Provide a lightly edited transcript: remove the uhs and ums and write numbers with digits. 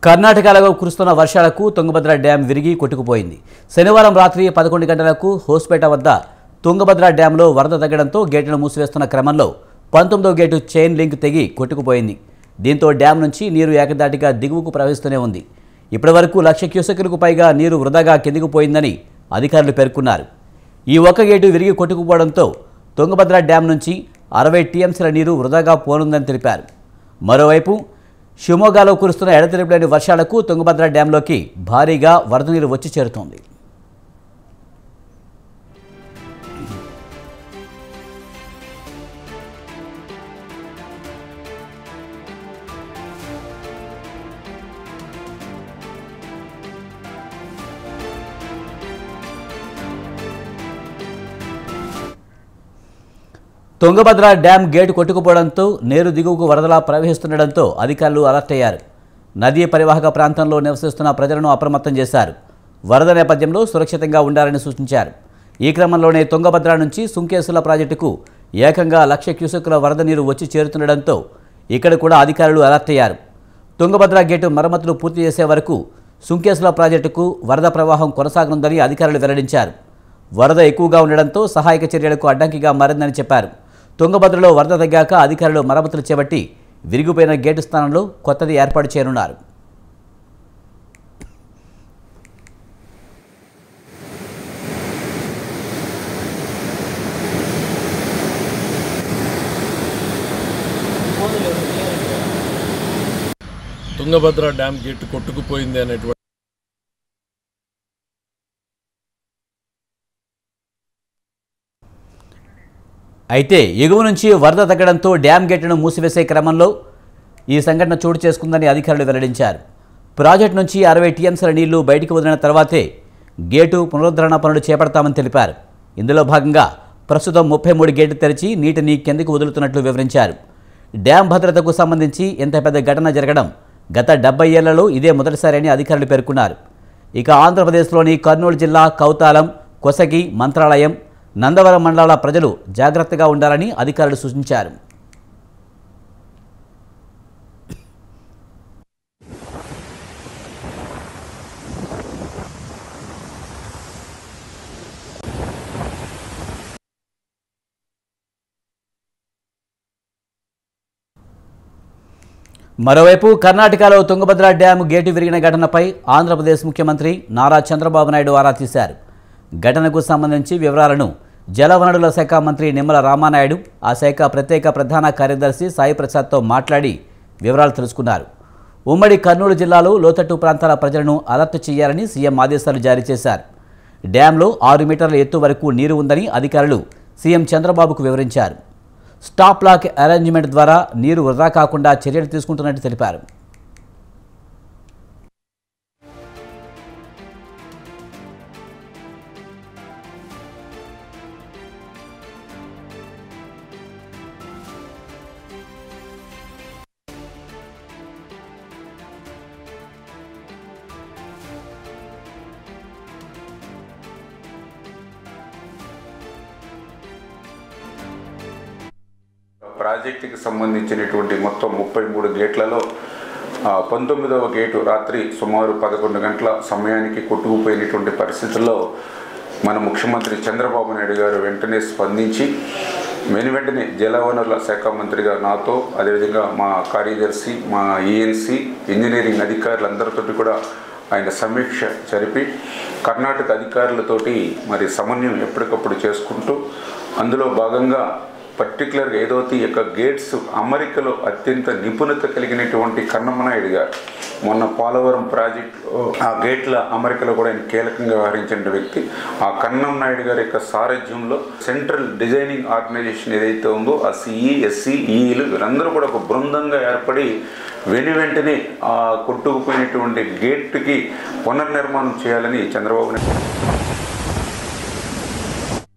కర్ణాటకలో కురుస్తున్న వర్షాలకు తుంగభద్ర డ్యాం విరిగి కొట్టుకుపోయింది. శనివారం రాత్రి 11 గంటలకు హోస్పేట వద్ద తుంగభద్ర డ్యాంలో వరద తగ్గడంతో గేట్లను మూసివేస్తున్న క్రమంలో 19వ గేటు చైన్ లింక్ తెగి కొట్టుకుపోయింది. దీంతో డ్యాం నుంచి నీరు ఏకదాటిగా దిగువకు ప్రవహిస్తూనే ఉంది. ఇప్పటివరకు 1,00,000 క్యూసెక్కులకు పైగా నీరు వృధాగా కిందికి పోయిందని అధికారులు పేర్కొన్నారు. ఈ ఒక్క గేటు విరిగి కొట్టుకుపోవడంతో తుంగభద్ర డ్యాం నుంచి 60 టీఎంసీల నీరు వృధాగా పోనుందని తెలిపారు. మరోవైపు షిమోగాలో కురుస్తున్న ఎడతెరిపిలేని వర్షాలకు తుంగభద్ర డ్యాంలోకి భారీగా వరద నీరు వచ్చి చేరుతోంది. తుంగభద్ర డ్యాం గేటు కొట్టుకుపోవడంతో నీరు దిగువకు వరదలా ప్రవహిస్తుండటంతో అధికారులు అలర్ట్ అయ్యారు. నదీ పరివాహక ప్రాంతంలో నివసిస్తున్న ప్రజలను అప్రమత్తం చేశారు. వరద నేపథ్యంలో సురక్షితంగా ఉండాలని సూచించారు. ఈ క్రమంలోనే తుంగభద్ర నుంచి సుంకేసుల ప్రాజెక్టుకు ఏకంగా 1,00,000 క్యూసెక్కుల వరద నీరు వచ్చి చేరుతుండటంతో ఇక్కడ కూడా అధికారులు అలర్ట్ అయ్యారు. తుంగభద్ర గేటు మరమ్మతులు పూర్తి చేసే వరకు సుంకేసుల ప్రాజెక్టుకు వరద ప్రవాహం కొనసాగనుందని అధికారులు వెల్లడించారు. వరద ఎక్కువగా ఉండడంతో సహాయక చర్యలకు అడ్డంకిగా మారిందని చెప్పారు. తుంగభద్రలో వరద తగ్గాక అధికారులు మరమ్మతులు చేపట్టి విరిగిపోయిన గేటు స్థానంలో కొత్తది ఏర్పాటు చేయనున్నారు. తుంగభద్ర డ్యామ్ గేట్ కొట్టుకుపోయింది అనేటువంటి అయితే ఎగువ నుంచి వరద తగ్గడంతో డ్యాం గేట్లను మూసివేసే క్రమంలో ఈ సంఘటన చోటు చేసుకుందని అధికారులు వెల్లడించారు. ప్రాజెక్టు నుంచి 60 టీఎంసీల నీళ్లు బయటకు వదిలిన తర్వాతే గేటు పునరుద్ధరణ పనులు చేపడతామని తెలిపారు. ఇందులో భాగంగా ప్రస్తుతం 33 గేట్లు తెరిచి నీటిని కిందకు వదులుతున్నట్లు వివరించారు. డ్యాం భద్రతకు సంబంధించి ఇంత పెద్ద ఘటన జరగడం గత 70 ఏళ్లలో ఇదే మొదటిసారి అని అధికారులు పేర్కొన్నారు. ఇక ఆంధ్రప్రదేశ్లోని కర్నూలు జిల్లా కౌతాలం, కొసగి, మంత్రాలయం, నందవరం మండలాల ప్రజలు జాగ్రత్తగా ఉండాలని అధికారులు సూచించారు. మరోవైపు కర్ణాటకలో తుంగభద్ర డ్యాం గేటు విరిగిన ఘటనపై ఆంధ్రప్రదేశ్ ముఖ్యమంత్రి నారా చంద్రబాబు నాయుడు ఆరా తీశారు. ఘటనకు సంబంధించి వివరాలను జలవనరుల శాఖ మంత్రి నిమ్మల రామానాయుడు, ఆ శాఖ ప్రత్యేక ప్రధాన కార్యదర్శి సాయి ప్రసాద్తో మాట్లాడి వివరాలు తెలుసుకున్నారు. ఉమ్మడి కర్నూలు జిల్లాలో లోతట్టు ప్రాంతాల ప్రజలను అలర్ట్ చేయాలని సీఎం ఆదేశాలు జారీ చేశారు. డ్యాంలో 6 మీటర్ల ఎత్తు వరకు నీరు ఉందని అధికారులు సీఎం చంద్రబాబుకు వివరించారు. స్టాప్ లాక్ అరేంజ్మెంట్ ద్వారా నీరు వృధా కాకుండా చర్యలు తీసుకుంటున్నట్టు తెలిపారు. ప్రాజెక్టుకి సంబంధించినటువంటి మొత్తం 33 గేట్లలో 19వ గేటు రాత్రి సుమారు 11 గంటల సమయానికి కొట్టుకుపోయినటువంటి పరిస్థితుల్లో మన ముఖ్యమంత్రి చంద్రబాబు నాయుడు గారు వెంటనే స్పందించి వెంటనే జలవనరుల శాఖ మంత్రిగా నాతో, అదేవిధంగా మా కార్యదర్శి, మా ఈఎన్సీ, ఇంజనీరింగ్ అధికారులందరితో కూడా ఆయన సమీక్ష జరిపి కర్ణాటక అధికారులతోటి మరి సమన్వయం ఎప్పటికప్పుడు చేసుకుంటూ అందులో భాగంగా పర్టికులర్గా ఏదైతే ఈ యొక్క గేట్స్ అమరికలో అత్యంత నిపుణత కలిగినటువంటి కన్నమనాయుడు గారు మొన్న పోలవరం ప్రాజెక్టు ఆ గేట్ల అమరికలో కూడా ఆయన కీలకంగా వ్యవహరించిన వ్యక్తి. ఆ కన్నం నాయుడు గారి యొక్క సారథ్యంలో సెంట్రల్ డిజైనింగ్ ఆర్గనైజేషన్ ఏదైతే ఉందో ఆ సిఈ, ఎస్సీ, ఈఈలు వీరందరూ కూడా ఒక బృందంగా ఏర్పడి వెంటనే ఆ కొట్టుకుపోయినటువంటి గేట్కి పునర్నిర్మాణం చేయాలని చంద్రబాబు నాయుడు